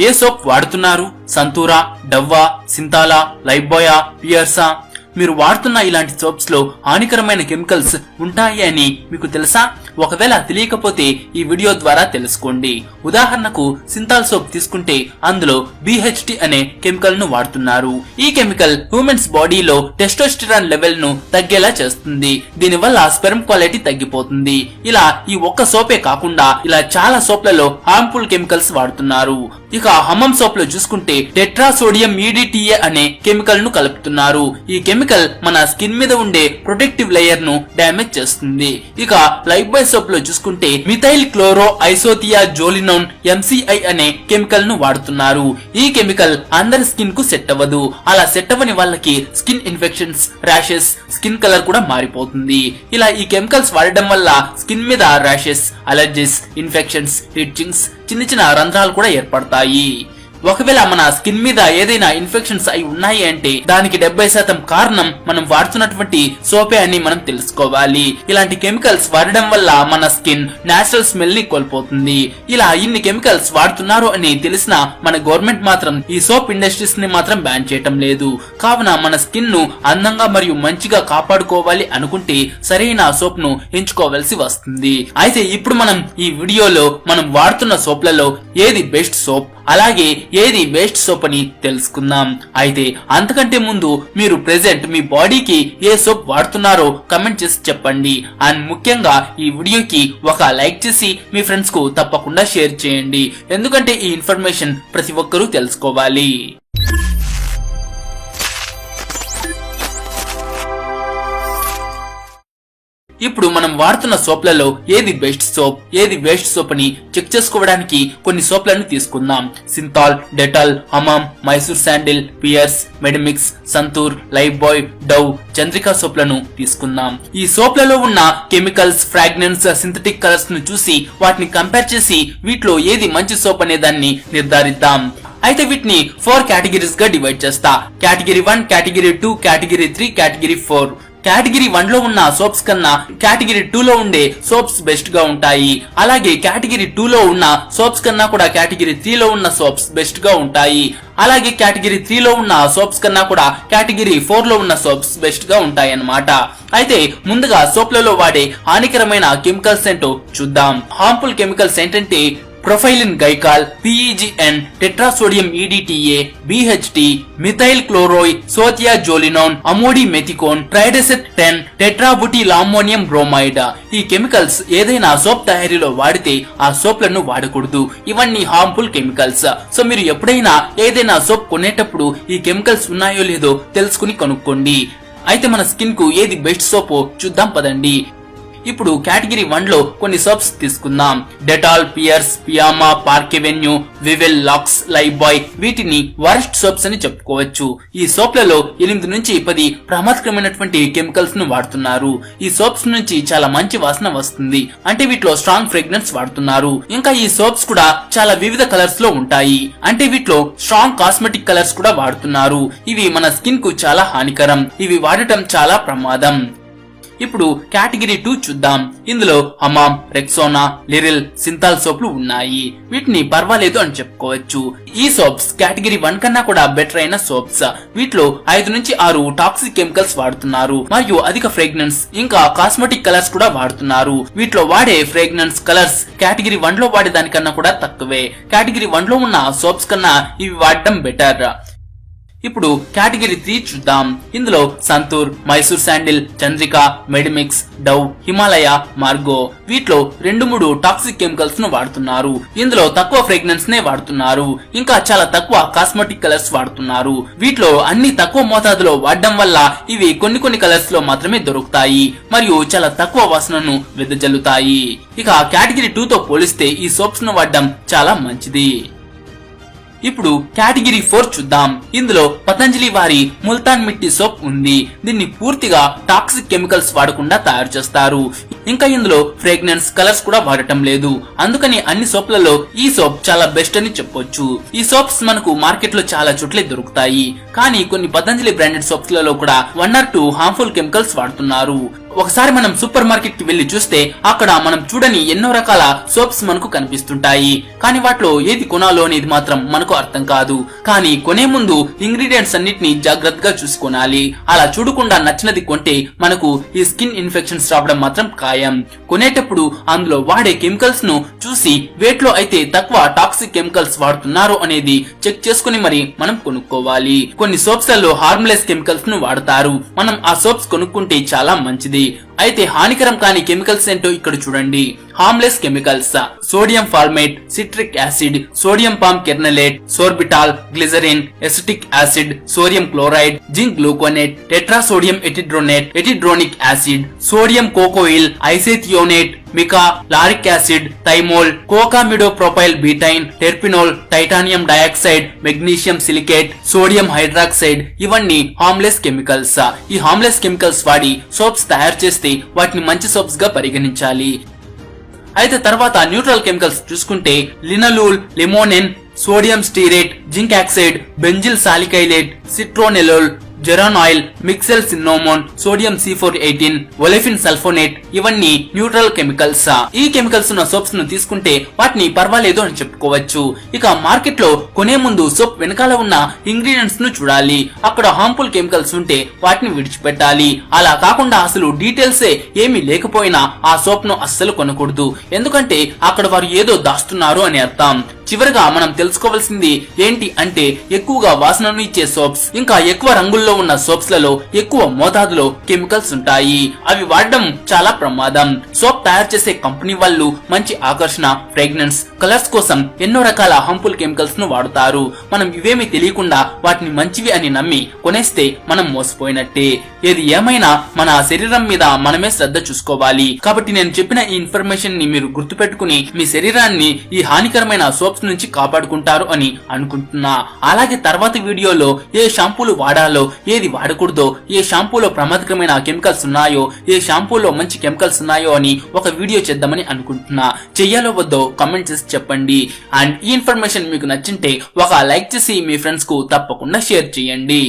ఏ soap వాడుతున్నారు? సంతూరా, డవ్వా, సింతాలా, Lifebuoy, పియర్సా? మీరు వాడుతున్న ఇలాంటి సోప్స్ లో హానికరమైన కెమికల్స్ ఉంటాయి అని మీకు తెలుసా? ఒకవేళ తెలియకపోతే ఈ వీడియో ద్వారా తెలుసుకోండి. ఉదాహరణకు సింతాల్ సోప్ తీసుకుంటే అందులో BHT అనే కెమికల్ ను వాడుతున్నారు. ఈ కెమికల్ హ్యూమన్స్ బాడీలో టెస్టోస్టెరాన్ లెవెల్ ను తగ్గేలా చేస్తుంది. దీనివల్ల స్పెర్మ్ క్వాలిటీ తగ్గిపోతుంది. ఇలా ఈ ఒక్క సోపే కాకుండా ఇలా చాలా సోప్లలో హార్మ్ఫుల్ కెమికల్స్ వాడుతున్నారు. ఇక హమ్మం సోప్ లో చూసుకుంటే టెట్రాసోడియం EDTA అనే కెమికల్ ను కలుపుతున్నారు. ఈ కెమికల్ మన స్కిన్ మీద ఉండే ప్రొటెక్టివ్ లేయర్ ను డ్యామేజ్ చేస్తుంది. ఇక లైఫ్బాయ్ సోప్ లో చూసుకుంటే మిథైల్ క్లోరో ఐసోథియాజోలినోన్ MCI అనే కెమికల్ ను వాడుతున్నారు. ఈ కెమికల్ అందరి స్కిన్ కు సెట్ అవ్వదు. అలా సెట్ అవ్వని వాళ్ళకి skin infections, rashes, skin colour కూడా మారిపోతుంది. ఇలా ఈ కెమికల్స్ వాడడం వల్ల స్కిన్ మీద ర్యాషెస్, అలర్జీస్, ఇన్ఫెక్షన్స్, ఇట్చింగ్స్, చిన్న చిన్న రంధ్రాలు కూడా ఏర్పడతాయి. ఒకవేళ మన స్కిన్ మీద ఏదైనా ఇన్ఫెక్షన్స్ అయి ఉన్నాయి అంటే దానికి 70% కారణం మనం వాడుతున్నటువంటి సోపే అని మనం తెలుసుకోవాలి. ఇలాంటి కెమికల్స్ వాడడం వల్ల మన స్కిన్ నేచురల్ స్మెల్ ని కోల్పోతుంది. ఇలా ఇన్ని కెమికల్స్ వాడుతున్నారు అని తెలిసిన మన గవర్నమెంట్ మాత్రం ఈ సోప్ ఇండస్ట్రీస్ ని మాత్రం బ్యాన్ చేయటం లేదు. కావున మన స్కిన్ ను అందంగా మరియు మంచిగా కాపాడుకోవాలి అనుకుంటే సరైన సోప్ ను ఎంచుకోవాల్సి వస్తుంది. అయితే ఇప్పుడు మనం ఈ వీడియోలో మనం వాడుతున్న సోప్లలో ఏది బెస్ట్ సోప్, అలాగే ఏది వేస్ట్ సోప్ అని తెలుసుకుందాం. అయితే అంతకంటే ముందు మీరు ప్రెజెంట్ మీ బాడీకి ఏ సోప్ వాడుతున్నారో కమెంట్ చేసి చెప్పండి. అండ్ ముఖ్యంగా ఈ వీడియోకి ఒక లైక్ చేసి మీ ఫ్రెండ్స్ కు తప్పకుండా షేర్ చేయండి. ఎందుకంటే ఈ ఇన్ఫర్మేషన్ ప్రతి ఒక్కరూ తెలుసుకోవాలి. ఇప్పుడు మనం వాడుతున్న సోప్లలో ఏది బెస్ట్ సోప్, ఏది వేస్ట్ సోప్ అని చెక్ చేసుకోవడానికి కొన్ని సోప్లను తీసుకుందాం. Cinthol, Dettol, Hamam, Mysore sandal, Pears, Medimix, Santoor, Lifebuoy, Dove, Chandrika సోప్లను తీసుకుందాం. ఈ సోప్లలో ఉన్న కెమికల్స్, ఫ్రాగ్రెన్స్, సింథటిక్ కలర్స్ ను చూసి వాటిని కంపేర్ చేసి వీటిలో ఏది మంచి సోప్ అనే దాన్ని నిర్ధారిద్దాం. అయితే వీటిని 4 కేటగిరీస్ గా డివైడ్ చేస్తా. Category 1, category 2, category 3, category 4. Category 1 లో ఉన్న సోప్స్ కన్నా కేటగిరీ 2 లో ఉండే సోప్స్ బెస్ట్ గా ఉంటాయి. అలాగే కేటగిరీ 2 లో ఉన్న సోప్స్ కన్నా కూడా కేటగిరీ 3 లో ఉన్న సోప్స్ బెస్ట్ గా ఉంటాయి. అలాగే కేటగిరీ 3 లో ఉన్న సోప్స్ కన్నా కూడా కేటగిరీ 4 లో ఉన్న సోప్స్ బెస్ట్ గా ఉంటాయి అన్నమాట. అయితే ముందుగా సోప్లలో వాడే హానికరమైన కెమికల్స్ ఏంటో చూద్దాం. హార్మ్ఫుల్ కెమికల్స్ ఏంటంటే propylene glycol, PEGN, tetrasodium EDTA, BHT, methyl chloroisothiazolinone, amodimethicone, trideceth 10, tetrabutylammonium bromide. ఈ కెమికల్స్ ఏదైనా సోప్ తయారీలో వాడితే ఆ సోప్లను వాడకూడదు. ఇవన్నీ హార్మ్ఫుల్ కెమికల్స్. సో మీరు ఎప్పుడైనా ఏదైనా సోప్ కొనేటప్పుడు ఈ కెమికల్స్ ఉన్నాయో లేదో తెలుసుకుని కొనుక్కోండి. అయితే మన స్కిన్ కు ఏది బెస్ట్ సోపో చూద్దాం పదండి. ఇప్పుడు కేటగిరీ 1 లో కొన్ని సోప్స్ తీసుకుందాం. డెటాల్, పియర్స్, పియామా, Park Avenue, Vivel, Lux, Lifebuoy వీటిని వరస్ట్ సోప్స్ అని చెప్పుకోవచ్చు. ఈ సోప్లలో 8 నుంచి 10 ప్రమాదకరమైనటువంటి కెమికల్స్ ను వాడుతున్నారు. ఈ సోప్స్ నుంచి చాలా మంచి వాసన వస్తుంది. అంటే వీటిలో స్ట్రాంగ్ ఫ్రేగ్రెన్స్ వాడుతున్నారు. ఇంకా ఈ సోప్స్ కూడా చాలా వివిధ కలర్స్ లో ఉంటాయి. అంటే వీటిలో స్ట్రాంగ్ కాస్మెటిక్ కలర్స్ కూడా వాడుతున్నారు. ఇవి మన స్కిన్ కు చాలా హానికరం. ఇవి వాడటం చాలా ప్రమాదం. ఇప్పుడు కేటగిరీ 2 చూద్దాం. ఇందులో హమామ్, రెక్సోనా, లిరిల్, సింతాల్ సోప్లు ఉన్నాయి. వీటిని పర్వాలేదు అని చెప్పుకోవచ్చు. ఈ సోప్స్ కేటగిరీ 1 కన్నా కూడా బెటర్ అయిన సోప్స్. వీటిలో 5 నుంచి 6 టాక్సిక్ కెమికల్స్ వాడుతున్నారు మరియు అధిక ఫ్రేగ్రెన్స్ ఇంకా కాస్మెటిక్ కలర్స్ కూడా వాడుతున్నారు. వీటిలో వాడే ఫ్రేగ్రెన్స్, కలర్స్ కేటగిరీ 1 లో వాడే దానికన్నా కూడా తక్కువే. కేటగిరీ 1 లో ఉన్న సోప్స్ కన్నా ఇవి వాడటం బెటర్. ఇప్పుడు కేటగిరీ 3 చూద్దాం. ఇందులో సంతూర్, మైసూర్ శాండిల్, చంద్రికా, మెడిమిక్స్, డవ్, హిమాలయ, మార్గో వీటిలో 2-3 టాక్సిక్ కెమికల్స్ ను వాడుతున్నారు. ఇందులో తక్కువ ఫ్రేగ్రెన్స్ నే వాడుతున్నారు. ఇంకా చాలా తక్కువ కాస్మెటిక్ కలర్స్ వాడుతున్నారు. వీటిలో అన్ని తక్కువ మోతాదులో వాడడం వల్ల ఇవి కొన్ని కలర్స్ లో మాత్రమే దొరుకుతాయి మరియు చాలా తక్కువ వాసనను వెదజల్లుతాయి. ఇక కేటగిరీ 2 తో పోలిస్తే ఈ సోప్స్ ను వాడడం చాలా మంచిది. ఇప్పుడు కేటగిరీ 4 చూద్దాం. ఇందులో పతంజలి వారి ముల్తాన్ మిట్టి సోప్ ఉంది. దీన్ని పూర్తిగా టాక్సిక్ కెమికల్స్ వాడకుండా తయారు చేస్తారు. ఇంకా ఇందులో ఫ్రేగ్రెన్స్ కలర్స్ కూడా వాడటం లేదు. అందుకని అన్ని సోప్లలో ఈ సోప్ చాలా బెస్ట్ అని చెప్పొచ్చు. ఈ సోప్స్ మనకు మార్కెట్ లో చాలా చోట్లే దొరుకుతాయి. కానీ కొన్ని పతంజలి బ్రాండెడ్ సోప్స్ లలో కూడా 1 or 2 హార్మ్ఫుల్ కెమికల్స్ వాడుతున్నారు. ఒకసారి మనం సూపర్ మార్కెట్ కి వెళ్లి చూస్తే అక్కడ మనం చూడని ఎన్నో రకాల సోప్స్ మనకు కనిపిస్తుంటాయి. కానీ వాటిలో ఏది కొనాలో అనేది మాత్రం మనకు అర్థం కాదు. కానీ కొనే ముందు ఇంగ్రీడియంట్స్ అన్నిటిని జాగ్రత్తగా చూసుకోవాలి. అలా చూడకుండా నచ్చినది కొంటే మనకు ఈ స్కిన్ ఇన్ఫెక్షన్స్ రావడం మాత్రం ఖాయం. కొనేటప్పుడు అందులో వాడే కెమికల్స్ ను చూసి వేట్లో అయితే తక్కువ టాక్సిక్ కెమికల్స్ వాడుతున్నారు అనేది చెక్ చేసుకుని మరి మనం కొనుక్కోవాలి. కొన్ని సోప్స్ లలో హార్మ్లెస్ కెమికల్స్ ను వాడతారు. మనం ఆ సోప్స్ కొనుక్కుంటే చాలా మంచిది. అయితే హానికరం కాని కెమికల్స్ ఏంటో ఇక్కడ చూడండి. Harmless chemicals: sodium formate, citric acid, sodium palm kernelate, sorbitol, glycerin, acetic acid, sodium chloride, zinc gluconate, tetrasodium etidronate, etidronic acid, sodium cocoyl, isethionate, mica, lauric acid, thymol, cocamidopropyl betaine, terpineol, titanium dioxide, magnesium silicate, sodium hydroxide ఇవన్నీ harmless chemicals. ఈ harmless chemicals వాడి soaps తయారు చేస్తే వాటిని మంచి soaps గా పరిగణించాలి. అయితే తర్వాత న్యూట్రల్ కెమికల్స్ చూసుకుంటే linalool, limonene, sodium stearate, zinc oxide, benzyl salicylate, citronellol, జెరానాయిల్, మిక్సెల్ సిన్నోమోన్, sodium C418, ఒలెఫిన్ sulphonate ఇవన్నీ న్యూట్రల్ కెమికల్స్. ఈ కెమికల్స్ ఉన్న సోప్స్ ను తీసుకుంటే వాటిని పర్వాలేదు అని చెప్పుకోవచ్చు. ఇక మార్కెట్ లో కొనే ముందు సోప్ వెనకాల ఉన్న ఇంగ్రీడియంట్స్ ను చూడాలి. అక్కడ హార్మ్ఫుల్ కెమికల్స్ ఉంటే వాటిని విడిచిపెట్టాలి. అలా కాకుండా అసలు డీటెయిల్సే ఏమీ లేకపోయినా ఆ సోప్ ను అస్సలు కొనకూడదు. ఎందుకంటే అక్కడ వారు ఏదో దాస్తున్నారు అని అర్థం. చివరిగా మనం తెలుసుకోవాల్సింది ఏంటి అంటే ఎక్కువగా వాసనను ఇచ్చే సోప్స్ ఇంకా ఎక్కువ రంగుల్లో ఉన్న సోప్స్ లలో ఎక్కువ మోతాదులో కెమికల్స్ ఉంటాయి. అవి వాడడం చాలా ప్రమాదం. సోప్ తయారు చేసే కంపెనీ వాళ్ళు మంచి ఆకర్షణ, ఫ్రేగ్రెన్స్, కలర్స్ కోసం ఎన్నో రకాల హార్మ్ఫుల్ కెమికల్స్ ను వాడుతారు. మనం ఇవేమీ తెలియకుండా వాటిని మంచివి అని నమ్మి కొనేస్తే మనం మోసపోయినట్టే. ఏది ఏమైనా మన శరీరం మీద మనమే శ్రద్ధ చూసుకోవాలి. కాబట్టి నేను చెప్పిన ఈ ఇన్ఫర్మేషన్ ని మీరు గుర్తుపెట్టుకుని మీ శరీరాన్ని ఈ హానికరమైన సోప్స్ నుంచి కాపాడుకుంటారు అని అనుకుంటున్నా. అలాగే తర్వాత వీడియోలో ఏ షాంపూలు వాడాలో, ఏది వాడకూడదో, ఏ షాంపూలో ప్రమాదకరమైన కెమికల్స్ ఉన్నాయో, ఏ షాంపూలో మంచి కెమికల్స్ ఉన్నాయో అని ఒక వీడియో చేద్దామని అనుకుంటున్నా. చెయ్యాలో వద్దో కామెంట్ చేసి చెప్పండి. అండ్ ఈ ఇన్ఫర్మేషన్ మీకు నచ్చింటే ఒక లైక్ చేసి మీ ఫ్రెండ్స్ కు తప్పకుండా షేర్ చేయండి.